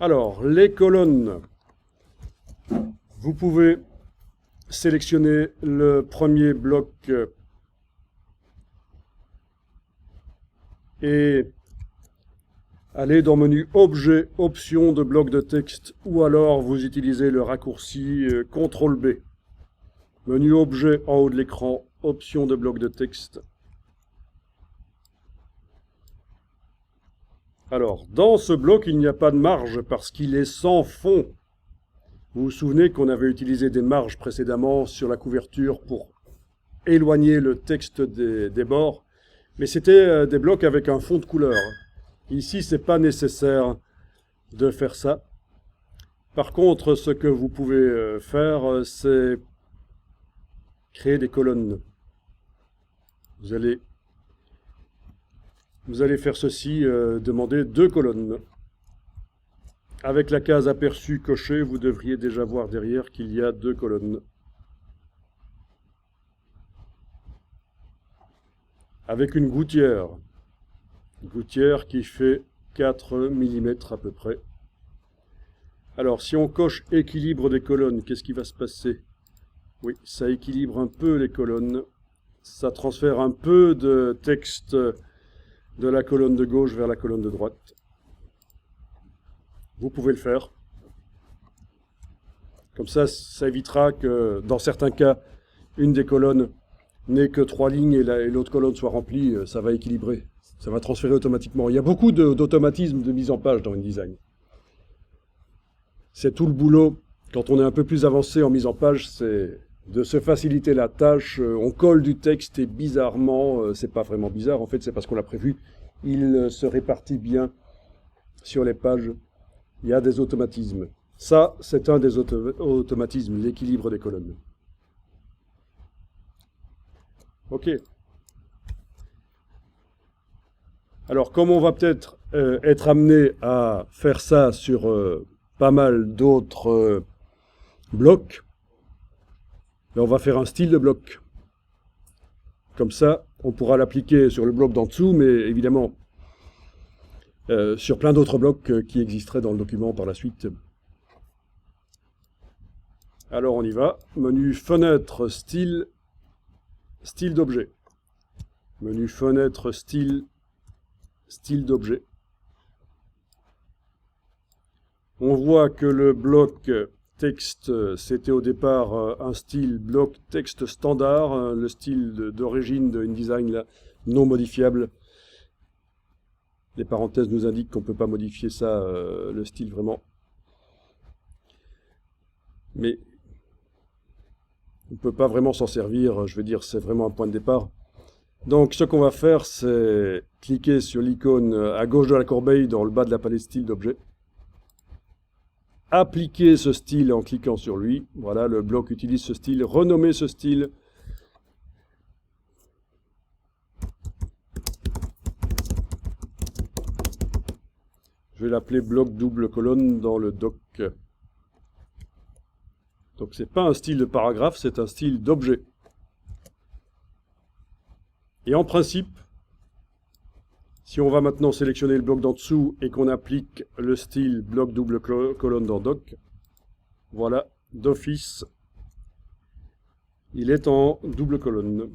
Alors, les colonnes, vous pouvez sélectionner le premier bloc et aller dans menu Objet, Options de bloc de texte, ou alors vous utilisez le raccourci CTRL B. Menu Objet en haut de l'écran, Options de bloc de texte. Alors, dans ce bloc, il n'y a pas de marge parce qu'il est sans fond. Vous vous souvenez qu'on avait utilisé des marges précédemment sur la couverture pour éloigner le texte des bords, mais c'était des blocs avec un fond de couleur. Ici, c'est pas nécessaire de faire ça. Par contre, ce que vous pouvez faire, c'est créer des colonnes. Vous allez faire ceci, demander 2 colonnes. Avec la case aperçu cochée, vous devriez déjà voir derrière qu'il y a 2 colonnes. Avec une gouttière. Une gouttière qui fait 4 mm à peu près. Alors, si on coche équilibre des colonnes, qu'est-ce qui va se passer? Oui, ça équilibre un peu les colonnes. Ça transfère un peu de texte de la colonne de gauche vers la colonne de droite. Vous pouvez le faire. Comme ça, ça évitera que, dans certains cas, une des colonnes n'ait que 3 lignes et l'autre colonne soit remplie. Ça va équilibrer. Ça va transférer automatiquement. Il y a beaucoup d'automatismes de mise en page dans InDesign. C'est tout le boulot. Quand on est un peu plus avancé en mise en page, c'est de se faciliter la tâche. On colle du texte et bizarrement, c'est pas vraiment bizarre, en fait, c'est parce qu'on l'a prévu. Il se répartit bien sur les pages. Il y a des automatismes. Ça, c'est un des automatismes, l'équilibre des colonnes. Ok. Alors, comme on va peut-être être amené à faire ça sur pas mal d'autres blocs, on va faire un style de bloc. Comme ça, on pourra l'appliquer sur le bloc d'en dessous, mais évidemment sur plein d'autres blocs qui existeraient dans le document par la suite. Alors on y va. Menu Fenêtre, Style, Style d'objet. Menu Fenêtre, Style, Style d'objet. On voit que le bloc texte, c'était au départ un style bloc texte standard, le style d'origine de InDesign là, non modifiable. Les parenthèses nous indiquent qu'on ne peut pas modifier ça, le style vraiment. Mais on ne peut pas vraiment s'en servir, je veux dire, c'est vraiment un point de départ. Donc ce qu'on va faire, c'est cliquer sur l'icône à gauche de la corbeille dans le bas de la palette style d'objet. Appliquer ce style en cliquant sur lui. Voilà, le bloc utilise ce style. Renommer ce style. Je vais l'appeler bloc double colonne dans le doc. Donc c'est pas un style de paragraphe, c'est un style d'objet. Et en principe, si on va maintenant sélectionner le bloc d'en dessous et qu'on applique le style bloc double colonne dans doc, voilà, d'office, il est en double colonne.